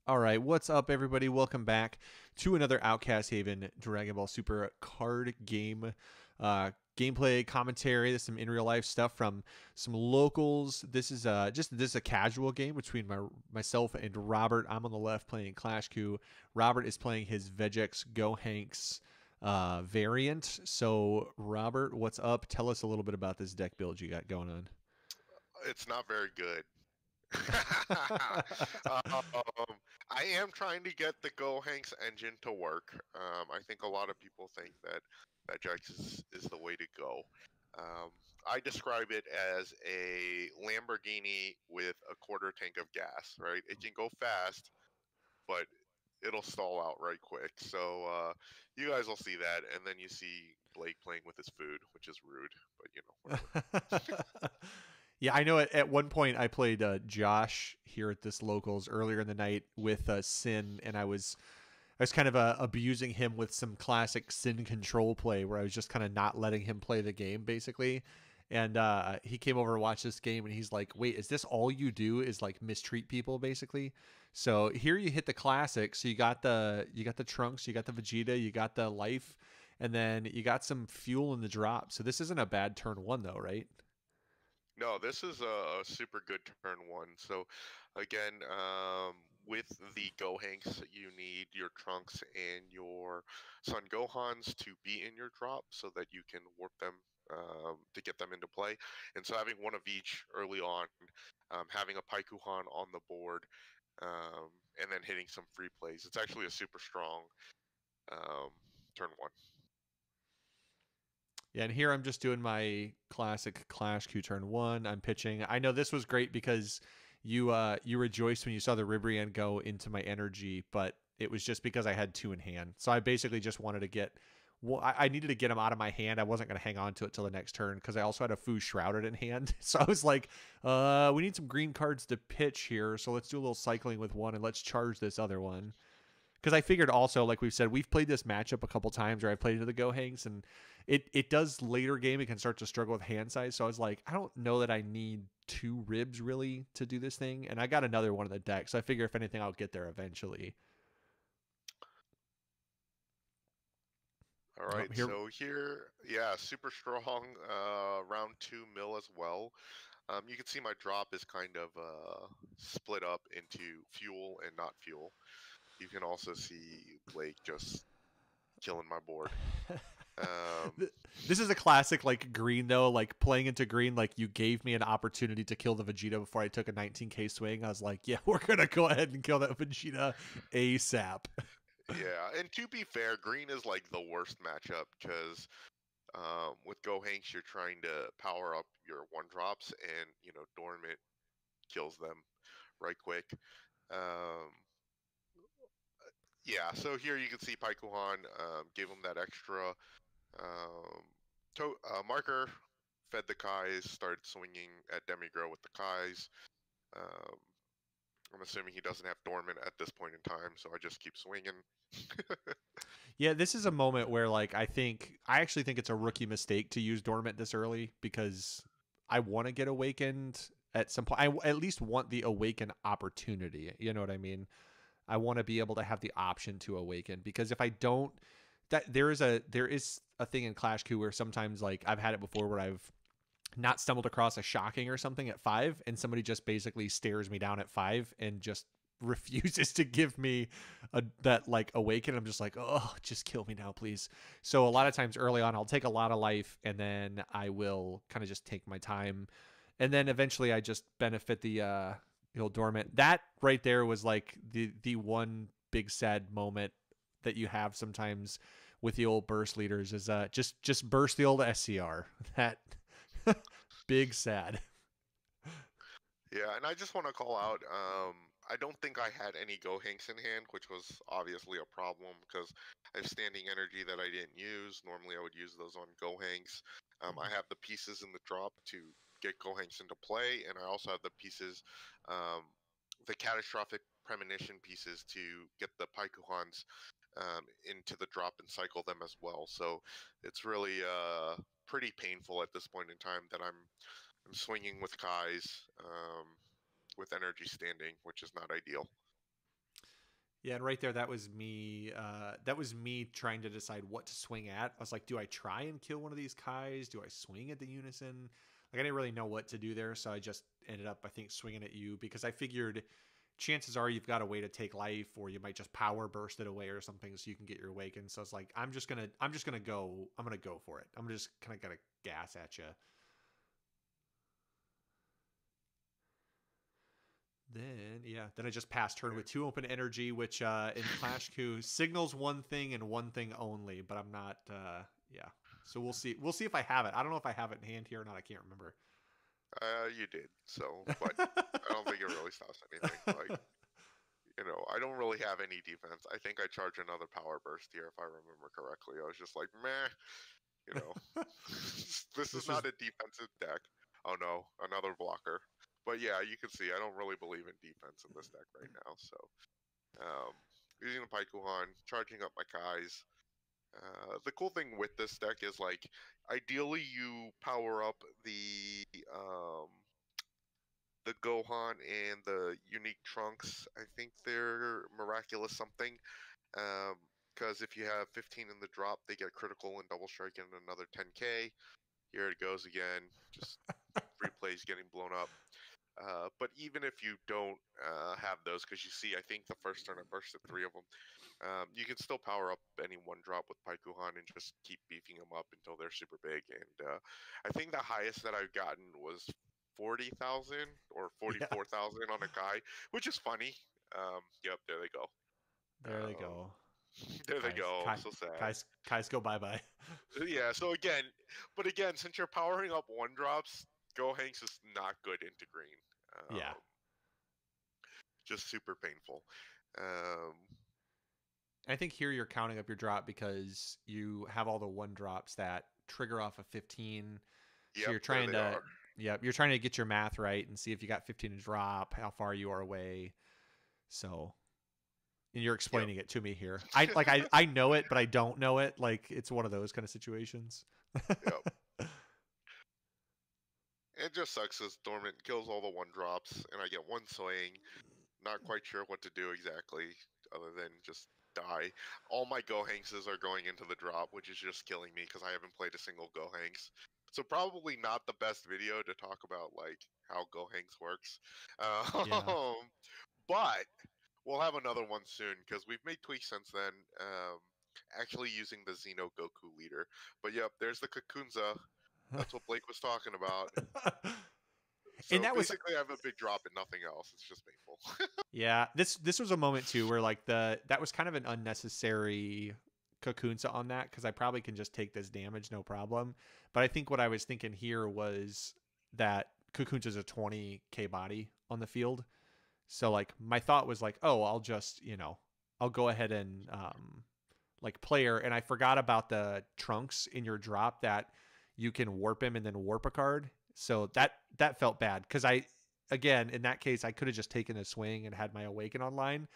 All right, what's up, everybody? Welcome back to another Outcast Haven Dragon Ball Super card game gameplay commentary. There's some in real life stuff from some locals. This is a casual game between myself and Robert. I'm on the left playing ClashKu. Robert is playing his Vegeks Gohanks variant. So, Robert, what's up? Tell us a little bit about this deck build you got going on. It's not very good. I am trying to get the Gohanks engine to work. I think a lot of people think that Vegeks is the way to go. Um, I describe it as a Lamborghini with a quarter tank of gas, right? It can go fast, but it'll stall out right quick. So you guys will see that, and then you see Blake playing with his food, which is rude, but whatever. Yeah, I know at one point I played Josh here at this locals earlier in the night with Sin, and I was kind of abusing him with some classic Sin control play where I was just kind of not letting him play the game basically. And he came over to watch this game, and he's like, "Wait, is this all you do? Is like mistreat people basically?" So here you hit the classic. So you got the Trunks, you got the Vegeta, you got the life, and then you got some fuel in the drop. So this isn't a bad turn one though, right? No, this is a super good turn one. So, again, with the Gohanks, you need your Trunks and your Son Gohans to be in your drop so that you can warp them to get them into play. And so, having one of each early on, having a Paikuhan on the board, and then hitting some free plays, it's actually a super strong um, turn one. Yeah, and here I'm just doing my classic ClashKu turn one. I'm pitching. I know this was great because you rejoiced when you saw the Ribrianne go into my energy, but it was just because I had two in hand. So I basically just wanted to get. Well, I needed to get him out of my hand. I wasn't going to hang on to it till the next turn because I also had a Fu Shrouded in hand. So I was like, we need some green cards to pitch here. So let's do a little cycling with one and let's charge this other one because I figured also, like we've said, we've played this matchup a couple times where I played to the Gohanks, and it does later game. It can start to struggle with hand size. So I was like, I don't know that I need two ribs really to do this thing, and I got another one in the deck. So I figure if anything, I'll get there eventually. All Oh, right, here, so here, yeah, super strong, round 2 mil as well. You can see my drop is kind of split up into fuel and not fuel. You can also see Blake just killing my board. Um, this is a classic like green though, like playing into green. Like you gave me an opportunity to kill the Vegeta before I took a 19k swing. I was like, yeah, we're gonna go ahead and kill that Vegeta ASAP. yeah, and to be fair, green is like the worst matchup because with Gohanks, you're trying to power up your one drops, and Dormant kills them right quick. Um, yeah, so here you can see Paikuhan gave him that extra Um, marker fed the Kais, started swinging at Demigrow with the Kais. Um, I'm assuming he doesn't have Dormant at this point in time, so I just keep swinging. Yeah, this is a moment where like I actually think it's a rookie mistake to use Dormant this early because I want to get awakened at some point. I at least want the awaken opportunity. You know what I mean? I want to be able to have the option to awaken because if I don't, that there is a thing in ClashKu where sometimes like I've had it before where I've not stumbled across a shocking or something at 5 and somebody just basically stares me down at 5 and just refuses to give me that like awaken. I'm just like, oh, just kill me now, please. So a lot of times early on I'll take a lot of life and then I will kind of just take my time, and then eventually I just benefit the old dormant. That right there was like the one big sad moment that you have sometimes with the old burst leaders is just burst the old SCR. That big sad. Yeah, and I just want to call out. I don't think I had any Gohanks in hand, which was obviously a problem because I have standing energy that I didn't use. Normally, I would use those on Gohanks. I have the pieces in the drop to get Gohanks into play, and I also have the pieces, the catastrophic premonition pieces to get the Paikuhans into the drop and cycle them as well. So it's really pretty painful at this point in time that I'm swinging with Kai's with energy standing, which is not ideal. Yeah, and right there, that was me. That was me trying to decide what to swing at. I was like, do I try and kill one of these Kais? Do I swing at the Unison? Like, I didn't really know what to do there, so I just ended up, I think, swinging at you because I figured chances are you've got a way to take life, or you might just power burst it away or something, so you can get your awaken. So it's like, I'm just gonna go for it. I'm just kind of gonna gas at you. Then I just passed turn with 2 open energy, which in ClashKu signals one thing and one thing only, but I'm not. Yeah, so we'll see. We'll see if I have it. I don't know if I have it in hand here or not. I can't remember. You did so, but I don't think it really stops anything. Like, I don't really have any defense. I think I charge another power burst here if I remember correctly. I was just like, meh, you know, this is This was not a defensive deck. Oh no, another blocker. But yeah, you can see I don't really believe in defense in this deck right now. So um, using the Paikuhan, charging up my Kais. The cool thing with this deck is like, ideally you power up the Gohan and the unique trunks. I think they're miraculous something. Because if you have 15 in the drop, they get critical and double strike and another 10k. Here it goes again. Just free plays getting blown up. But even if you don't have those, because you see, I think the first turn I bursted 3 of them, you can still power up any one drop with Paikuhan and just keep beefing them up until they're super big. And I think the highest that I've gotten was 40,000 or yeah. 44,000 on a guy, which is funny. Yep, there they go. There they Um, go. there they Kais, go. Kai, So sad. Kais go bye bye. Yeah. So again, but again, since you're powering up one drops, Gohanks is not good into green. Yeah. Um, just super painful. Um, I think here you're counting up your drop because you have all the one drops that trigger off of 15. So yep, you're there trying they to, are. yeah, you're trying to get your math right and see if you got 15 to drop, how far you are away. So, and you're Yep. explaining it to me here. I know it, but I don't know it. Like it's one of those kind of situations. Yep. It just sucks as Dormant kills all the one drops, and I get one swing. Not quite sure what to do exactly, other than just die. All my Gohankses are going into the drop, which is just killing me because I haven't played a single Gohanks. So probably not the best video to talk about like how Gohanks works. Yeah. Um, but we'll have another one soon because we've made tweaks since then. Actually using the Xeno Goku leader. But yep, there's the Kakunza. That's what Blake was talking about. And So that was basically, I have a big drop and nothing else. It's just painful. yeah, this was a moment too where like that was kind of an unnecessary Kakunsa on that because I probably can just take this damage no problem. But I think what I was thinking here was that Kakunsa's a 20k body on the field. So like my thought was like, oh, I'll just, I'll go ahead and like player, and I forgot about the trunks in your drop that you can warp him and then warp a card. So Yep. that felt bad because I again in that case I could have just taken a swing and had my awaken online,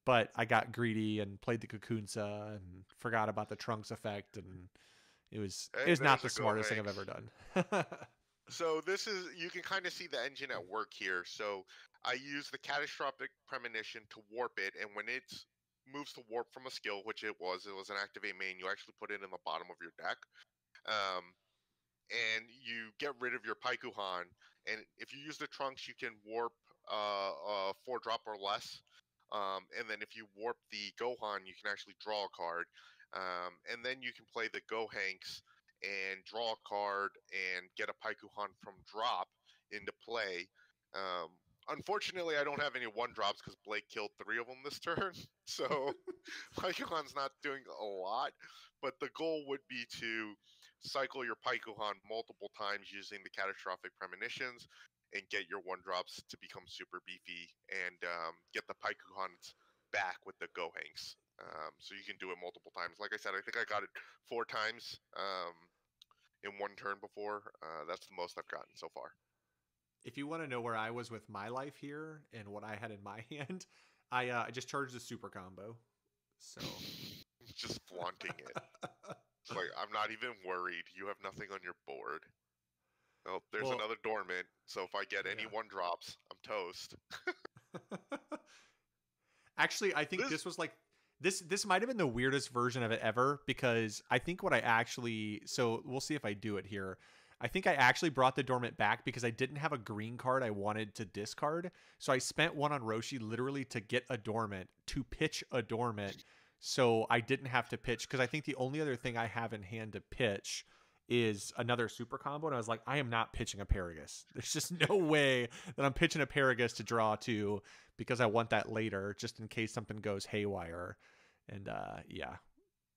but I got greedy and played the Kakunsa and forgot about the trunks effect, and it Hey, was not there's the a smartest thing I've Gohanks. ever done. So this is, you can kind of see the engine at work here. So I use the catastrophic premonition to warp it, and when it moves to warp from a skill, which it was an activate main, you actually put it in the bottom of your deck. Um, and you get rid of your Paikuhan. And if you use the trunks, you can warp 4 drop or less. And then if you warp the Gohan, you can actually draw a card. And then you can play the Gohanks and draw a card and get a Paikuhan from drop into play. Um, Unfortunately, I don't have any one drops because Blake killed 3 of them this turn. So Paikuhan's not doing a lot. But the goal would be to cycle your Paikuhan multiple times using the catastrophic premonitions and get your one drops to become super beefy and get the Paikuhans back with the Gohanks. So you can do it multiple times. Like I said, I think I got it 4 times in one turn before. That's the most I've gotten so far. If you want to know where I was with my life here and what I had in my hand, I just charged a super combo. So Just flaunting it. It's like, I'm not even worried. You have nothing on your board. Oh, there's well, another dormant. So if I get any yeah. one drops, I'm toast. Actually, I think This this was like this might have been the weirdest version of it ever, because I think what I actually, so we'll see if I do it here. I think I actually brought the dormant back because I didn't have a green card I wanted to discard. So I spent one on Roshi literally to get a dormant, to pitch a dormant. So I didn't have to pitch, because I think the only other thing I have in hand to pitch is another super combo. And I was like, I am not pitching a Paragus. There's just no way that I'm pitching a Paragus to draw two, because I want that later just in case something goes haywire. And yeah.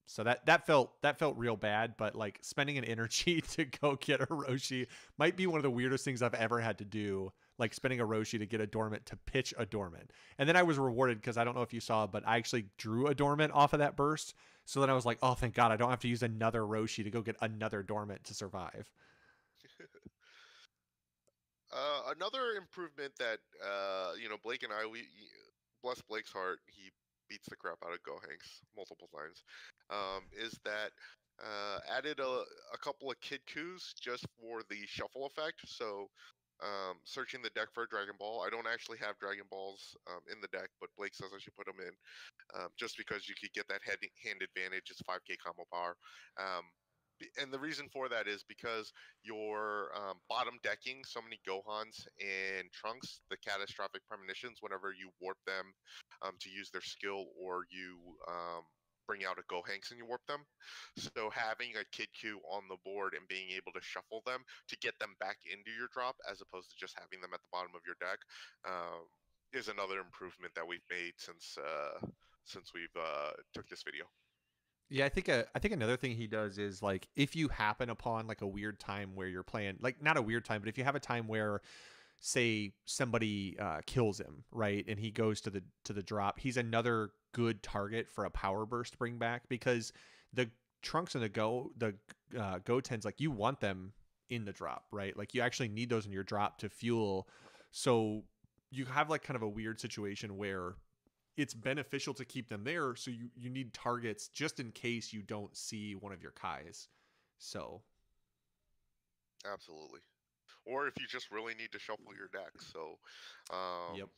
So that felt real bad, but like spending an energy to go get a Roshi might be one of the weirdest things I've ever had to do. Like spending a Roshi to get a dormant to pitch a dormant. And then I was rewarded because I don't know if you saw, but I actually drew a dormant off of that burst. So then I was like, oh, thank God, I don't have to use another Roshi to go get another dormant to survive. another improvement that Blake and I, we bless Blake's heart, he beats the crap out of Gohanks multiple times. Is that added a couple of Kid Coups just for the shuffle effect. So searching the deck for a Dragon Ball. I don't actually have Dragon Balls in the deck, but Blake says I should put them in just because you could get that hand advantage. It's 5k combo power. And the reason for that is because you're bottom decking so many Gohans and Trunks, the catastrophic premonitions, whenever you warp them to use their skill, or you bring out a Gohanks and you warp them. So having a Kid Q on the board and being able to shuffle them to get them back into your drop, as opposed to just having them at the bottom of your deck, is another improvement that we've made since we've took this video. Yeah, I think another thing he does is like if you happen upon like a weird time where you're playing, like not a weird time, but if you have a time where say somebody kills him, right, and he goes to the drop, he's another good target for a power burst bring back, because the Trunks and the Gotens, like you want them in the drop, right? Like you actually need those in your drop to fuel. So you have like kind of a weird situation where it's beneficial to keep them there, so you need targets just in case you don't see one of your Kais. So Absolutely. Or if you just really need to shuffle your deck. So, um, yep.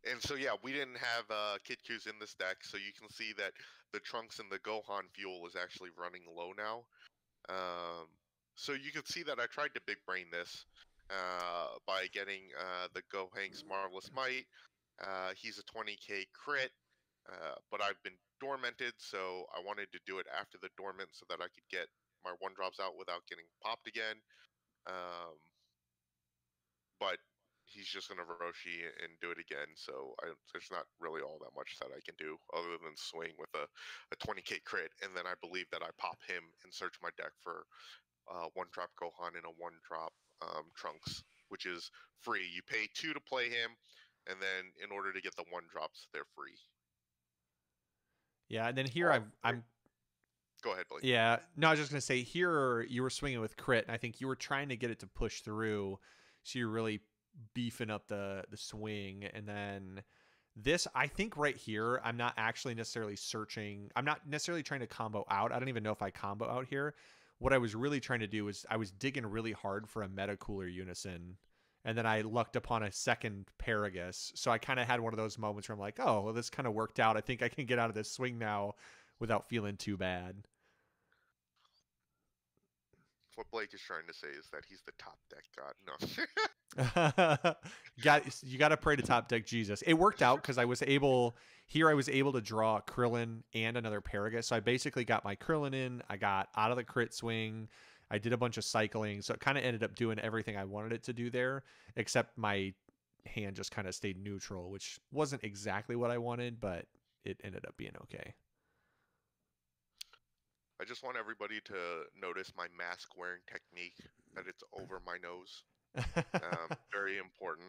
and so yeah, we didn't have Kid Qs in this deck, so you can see that the Trunks and the Gohan fuel is actually running low now. Um, so you can see that I tried to big brain this by getting the Gohanks Marvelous Might. He's a 20k crit, but I've been dormanted, so I wanted to do it after the dormant so that I could get my one drops out without getting popped again. Um, but he's just going to Roshi and do it again, so there's not really all that much that I can do other than swing with a 20k crit, and then I believe that I pop him and search my deck for one-drop Gohan and a one-drop Trunks, which is free. You pay 2 to play him, and then in order to get the one-drops, they're free. Yeah, and then here I'm Go ahead, Blake. yeah, no, I was just gonna say here you were swinging with crit, and I think you were trying to get it to push through, so you're really beefing up the swing. And then this, I think right here, I'm not actually necessarily searching. I'm not necessarily trying to combo out. I don't even know if I combo out here. What I was really trying to do was I was digging really hard for a meta cooler unison, and then I lucked upon a second Paragus. So I kind of had one of those moments where I'm like, oh, well, this kind of worked out. I think I can get out of this swing now without feeling too bad. What Blake is trying to say is that he's the top deck god. No. You got to pray to top deck Jesus. It worked out because I was able to draw Krillin and another Paragus. So I basically got my Krillin in. I got out of the crit swing. I did a bunch of cycling, so it kind of ended up doing everything I wanted it to do there, except my hand just kind of stayed neutral, which wasn't exactly what I wanted, but it ended up being okay. I just want everybody to notice my mask wearing technique, that it's over my nose. Very important.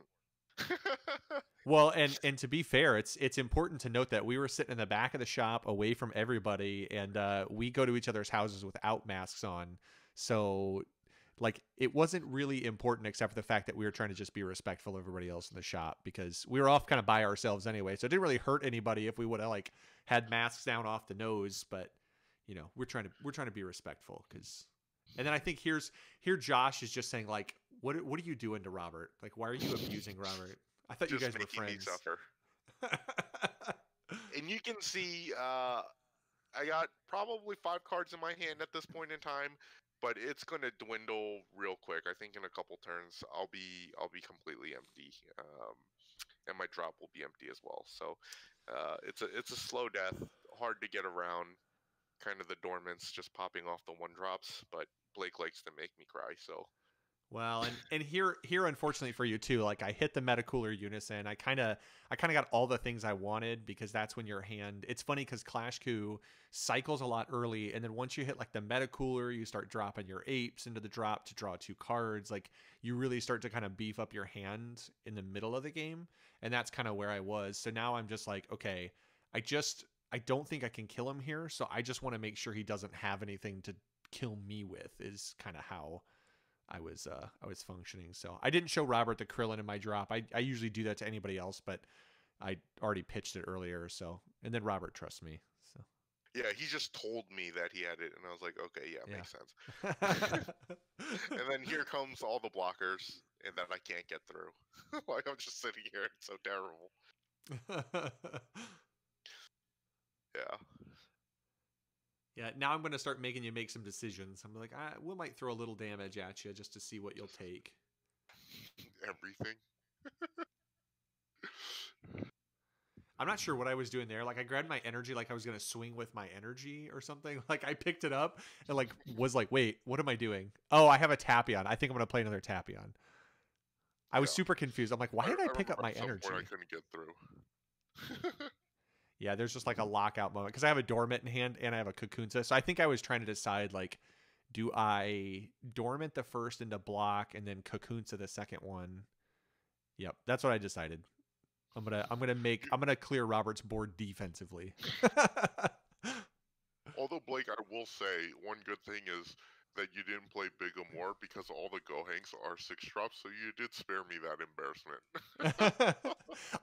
Well, and to be fair, it's important to note that we were sitting in the back of the shop away from everybody, and we go to each other's houses without masks on. So like it wasn't really important except for the fact that we were trying to just be respectful of everybody else in the shop, because we were off kind of by ourselves anyway. So it didn't really hurt anybody if we would have like had masks down off the nose, but you know, we're trying to be respectful. Because and then I think here Josh is just saying like, what are you doing to Robert? Like, why are you abusing Robert? I thought just you guys were making friends. me suffer. And you can see I got probably 5 cards in my hand at this point in time, but it's going to dwindle real quick. I think in a couple turns I'll be completely empty, and my drop will be empty as well. So it's a slow death, hard to get around. Kind of the dormants just popping off the 1 drops, but Blake likes to make me cry. So Well, and here unfortunately for you too, like I hit the Metacooler Unison. I kind of got all the things I wanted because that's when your hand. It's funny because ClashKu cycles a lot early, and then once you hit like the Metacooler, you start dropping your apes into the drop to draw 2 cards. Like you really start to kind of beef up your hand in the middle of the game, and that's kind of where I was. So now I'm just like, okay, I don't think I can kill him here, so I just want to make sure he doesn't have anything to kill me with. Is kind of how I was functioning. So I didn't show Robert the Krillin in my drop. I usually do that to anybody else, but I already pitched it earlier. So and then Robert trusts me. So yeah, he just told me that he had it, and I was like, okay, yeah, yeah. makes sense. And then here comes all the blockers, and that I can't get through. Like I'm just sitting here, it's so terrible. Yeah. Yeah, now I'm going to start making you make some decisions. I'm like, we might throw a little damage at you just to see what you'll take. Everything. I'm not sure what I was doing there. Like I grabbed my energy like I was going to swing with my energy or something. Like I picked it up and like was like, "Wait, what am I doing? Oh, I have a Tapion. I think I'm going to play another Tapion." I was Yeah. super confused. I'm like, "Why did I pick remember up my at some energy?" point I couldn't get through. Yeah, there's just like a lockout moment because I have a dormant in hand and I have a Kakunsa. So I think I was trying to decide like, do I dormant the first into block and then Kakunsa the second one? Yep, that's what I decided. I'm gonna clear Robert's board defensively. Although Blake, I will say one good thing is that you didn't play Big Amor because all the Gohanks are 6 drops, so you did spare me that embarrassment.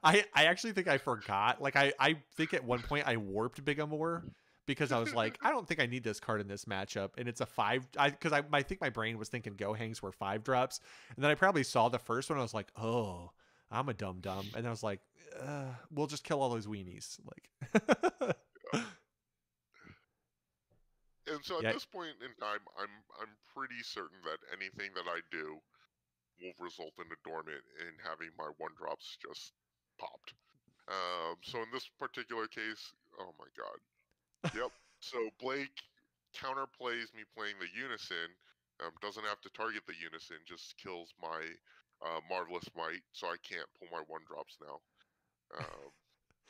I actually think I forgot. Like I think at one point I warped Big Amor because I was like, I don't think I need this card in this matchup, and it's a 5. I think my brain was thinking Gohanks were 5 drops, and then I probably saw the first one. I was like, oh, I'm a dumb, and then I was like, we'll just kill all those weenies. Like, And so at yeah, this point in time, I'm pretty certain that anything that I do will result in a dormant and having my 1 drops just popped. So in this particular case, oh my god. Yep. So Blake counterplays me playing the Unison. Doesn't have to target the Unison, just kills my Marvelous Might, so I can't pull my 1 drops now. Um,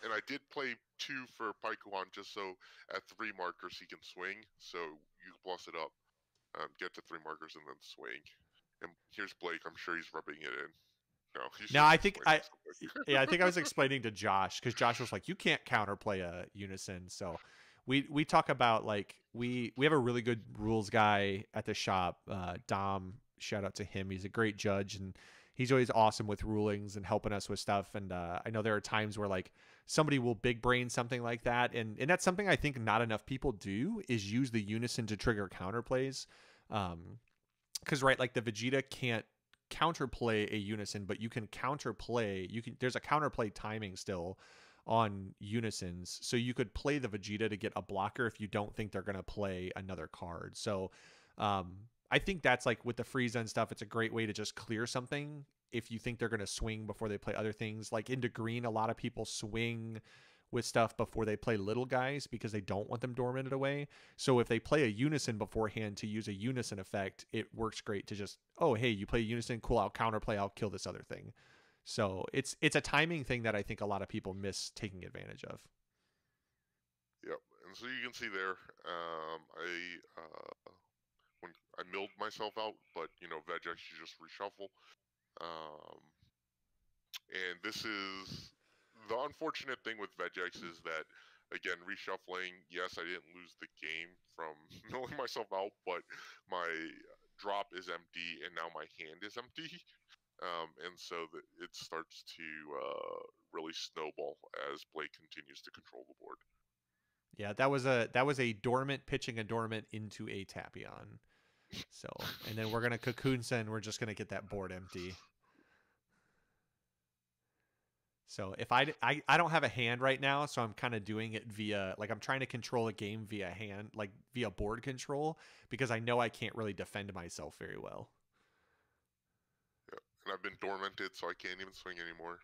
and I did play 2 for Paikuhan just so at 3 markers he can swing, so you plus it up, get to 3 markers and then swing. And here's Blake. I'm sure he's rubbing it in. No, he's no, just I think explaining something. I think I was explaining to Josh because Josh was like, you can't counterplay a Unison. So we talk about like we have a really good rules guy at the shop, Dom. Shout out to him. He's a great judge and he's always awesome with rulings and helping us with stuff. And I know there are times where like somebody will big brain something like that, and that's something I think not enough people do is use the Unison to trigger counterplays. Because right, like the Vegeta can't counterplay a Unison, but you can counterplay. There's a counterplay timing still on Unisons, so you could play the Vegeta to get a blocker if you don't think they're gonna play another card. So I think that's like with the Frieza and stuff, it's a great way to just clear something if you think they're gonna swing before they play other things. Like into green, a lot of people swing with stuff before they play little guys because they don't want them dormanted away. So if they play a Unison beforehand to use a Unison effect, it works great to just, oh, hey, you play Unison, cool, I'll counterplay, I'll kill this other thing. So it's a timing thing that I think a lot of people miss taking advantage of. Yep. And so you can see there, when I milled myself out, but Vegeks you just reshuffle. Um, and this is the unfortunate thing with Vegeks is that again reshuffling. Yes, I didn't lose the game from milling myself out, but my drop is empty and now my hand is empty. And so it starts to really snowball as Blake continues to control the board. Yeah, that was a dormant pitching a dormant into a Tapion. So, and then we're gonna Cocoon Sen. We're just gonna get that board empty. So if I don't have a hand right now, so I'm kind of doing it via like I'm trying to control a game via hand, like via board control, because I know I can't really defend myself very well. Yeah. And I've been dormanted, so I can't even swing anymore.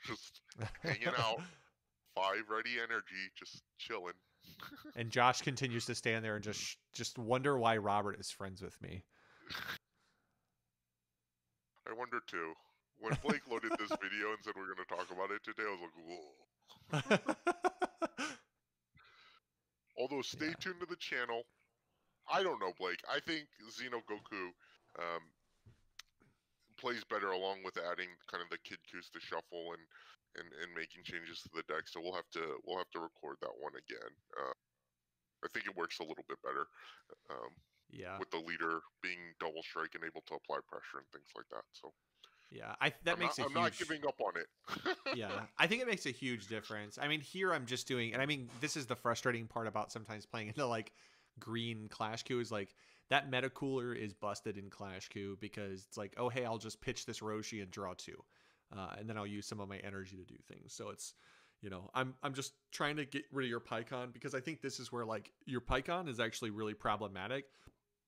Just hanging out, 5 ready energy, just chilling. And Josh continues to stand there and just wonder why Robert is friends with me. I wonder too. When Blake loaded this video and said we're going to talk about it today, I was like, whoa. Although, stay Yeah. tuned to the channel. I don't know, Blake. I think Xeno Goku plays better along with adding kind of the Kid Kus to shuffle and making changes to the deck. So we'll have to record that one again. I think it works a little bit better um, Yeah. with the leader being double strike and able to apply pressure and things like that. So Yeah. That makes a I'm not huge giving up on it. Yeah, I think it makes a huge difference. I mean, here I'm just doing, and I mean, this is the frustrating part about sometimes playing into like green ClashKu is like that meta cooler is busted in ClashKu because it's like, oh hey, I'll just pitch this Roshi and draw two, and then I'll use some of my energy to do things. So it's, I'm just trying to get rid of your PyCon because I think this is where like your PyCon is actually really problematic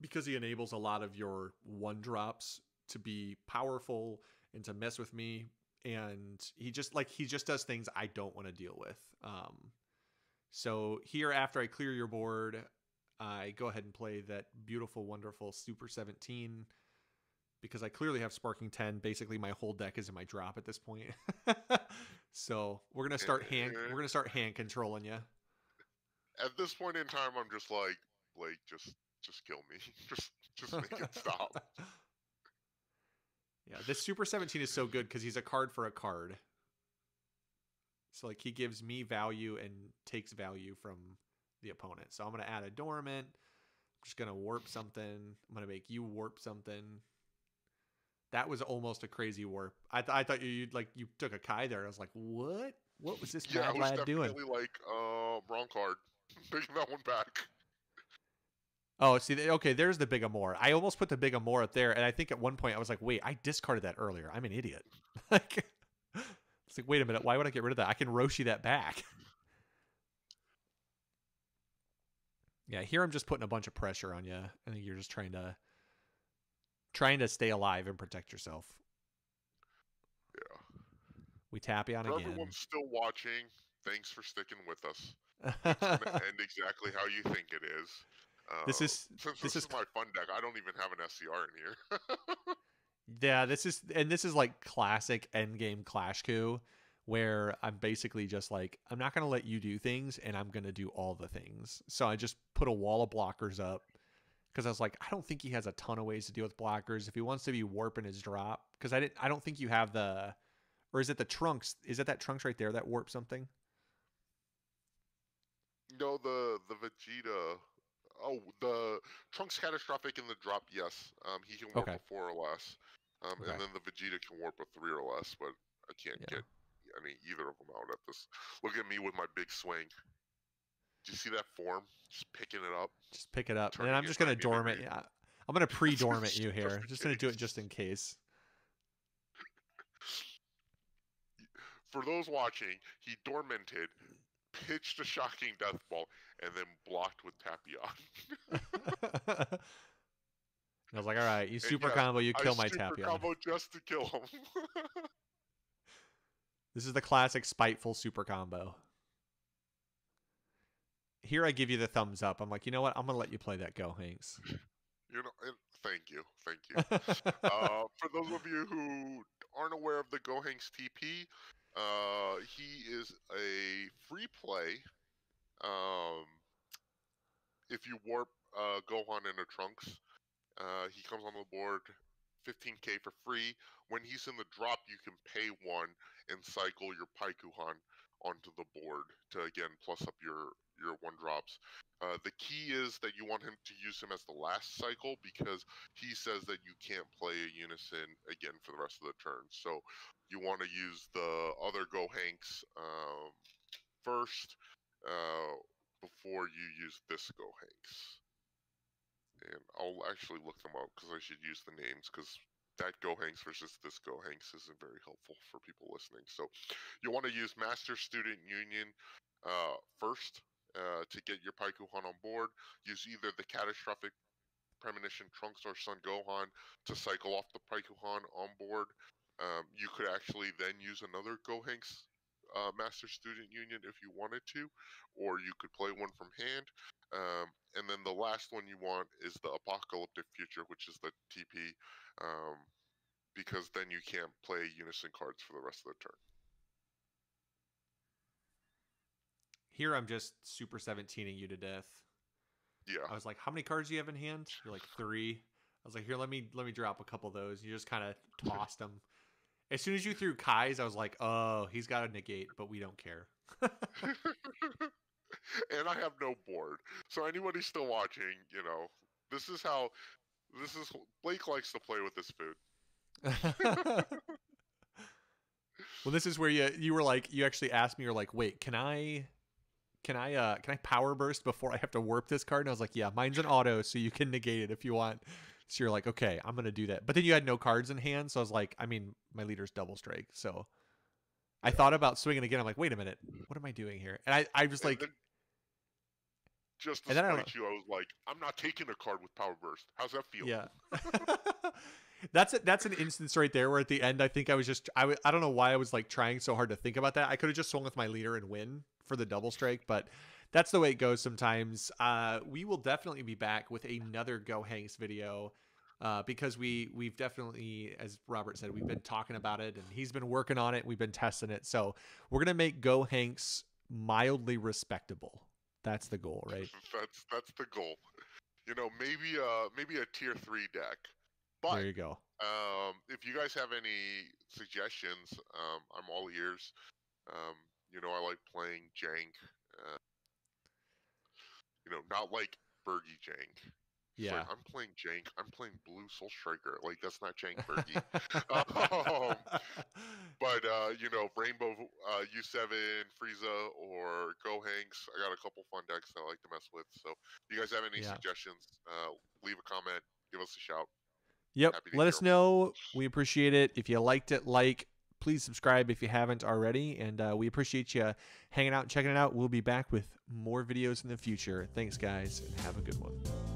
because he enables a lot of your one drops to be powerful and to mess with me, and he just does things I don't want to deal with. So here, after I clear your board, I go ahead and play that beautiful, wonderful Super 17 because I clearly have Sparking 10. Basically, my whole deck is in my drop at this point. So we're gonna start hand controlling you. At this point in time, I'm just like, Blake, just kill me. just make it stop. Yeah, this Super 17 is so good because he's a card for a card. So like he gives me value and takes value from the opponent. So I'm gonna add a dormant. I'm just gonna warp something. I'm gonna make you warp something. That was almost a crazy warp. I thought you took a Kai there. I was like, what? What was this Yeah, I mad was lad doing? definitely like, wrong card. Taking that one back. Oh, see, okay, there's the Big Amor. I almost put the Big Amor up there, and I think at one point I was like, wait, I discarded that earlier. I'm an idiot. Like, it's like, wait a minute, why would I get rid of that? I can Roshi that back. Yeah, here I'm just putting a bunch of pressure on you. I think you're just trying to stay alive and protect yourself. Yeah. We tap you on For again. everyone still watching, thanks for sticking with us. It's going to end exactly how you think it is. this is Since this this is is my fun deck, I don't even have an SCR in here. yeah, this is like classic endgame ClashKu, where I'm basically just like, I'm not gonna let you do things, and I'm gonna do all the things. So I just put a wall of blockers up because I was like, I don't think he has a ton of ways to deal with blockers if he wants to be warping his drop. Because I don't think you have the, or is it the trunks? Is it that trunks right there that warp something? No, the Vegeta. Oh, the Trunks catastrophic in the drop. Yes, he can warp Okay, a 4 or less, okay, and then the Vegeta can warp a 3 or less. But I can't yeah. get either of them out at this. Look at me with my big swing. Do you see that form? Just picking it up, Just pick it up, and then turning I'm it just gonna 90 dormant. degrees. Yeah, I'm gonna pre-dormant you Just here. in Just gonna do it case. just in case. For those watching, he dormanted, pitched a shocking death ball, and then blocked with Tapion. I was like, all right, you And super yes, combo, you I kill my super Tapion. combo just to kill him. This is the classic spiteful super combo. Here I give you the thumbs up. I'm like, you know what? I'm gonna let you play that Gohanks. Thank you, thank you. For those of you who aren't aware of the Gohanks TP, he is a free play. Um, if you warp Gohan into Trunks, he comes on the board 15k for free. When he's in the drop, you can pay 1 and cycle your Paikuhan onto the board to again plus up your 1 drops. The key is that you want him to use him as the last cycle because he says that you can't play a unison again for the rest of the turn. So you want to use the other Gohanks first before you use this Gohanks. And I'll actually look them up because I should use the names because that Gohanks versus this Gohanks isn't very helpful for people listening. So you want to use Master Student Union first to get your Paikuhan on board. Use either the Catastrophic Premonition Trunks or Son Gohan to cycle off the Paikuhan on board. You could actually then use another Gohanks Master Student Union if you wanted to, or you could play one from hand. And then the last one you want is the Apocalyptic Future, which is the TP, um, because then you can't play Unison cards for the rest of the turn. Here I'm just Super 17ing you to death. Yeah. I was like, how many cards do you have in hand? You're like 3. I was like, here, let me drop a couple of those. You just kind of tossed them. As soon as you threw Kai's, I was like, oh, he's got a negate, but we don't care. And I have no board. So anybody still watching, you know, this is Blake likes to play with his food. Well, this is where you were like, you actually asked me, you're like, wait, can I power burst before I have to warp this card? And I was like, yeah, mine's an auto, so you can negate it if you want. So you're like, okay, I'm gonna do that. But then you had no cards in hand, so I was like, I mean, my leader's double strike, so I thought about swinging again. I'm like, wait a minute, what am I doing here? And I just like, just to spite you, I was like, I'm not taking a card with power burst. How's that feel? Yeah. That's an instance right there where at the end I think I was just I don't know why I was like trying so hard to think about that. I could have just swung with my leader and win for the double strike, but that's the way it goes sometimes. We will definitely be back with another Gohanks video because we've definitely, as Robert said, we've been talking about it and he's been working on it. We've been testing it, so we're gonna make Gohanks mildly respectable. That's the goal, right? That's the goal. You know, maybe a tier 3 deck. But there you go. If you guys have any suggestions, I'm all ears. You know, I like playing jank. You know, not like Bergie jank. It's Yeah. like, I'm playing jank. I'm playing Blue Soul Striker. Like, that's not jank Bergie. But, you know, Rainbow U7, Frieza, or Gohanks. I got a couple fun decks that I like to mess with. So, if you guys have any suggestions, leave a comment. Give us a shout. Yep. Let us know. We appreciate it. If you liked it, please subscribe if you haven't already. And we appreciate you hanging out and checking it out. We'll be back with more videos in the future. Thanks, guys, and have a good one.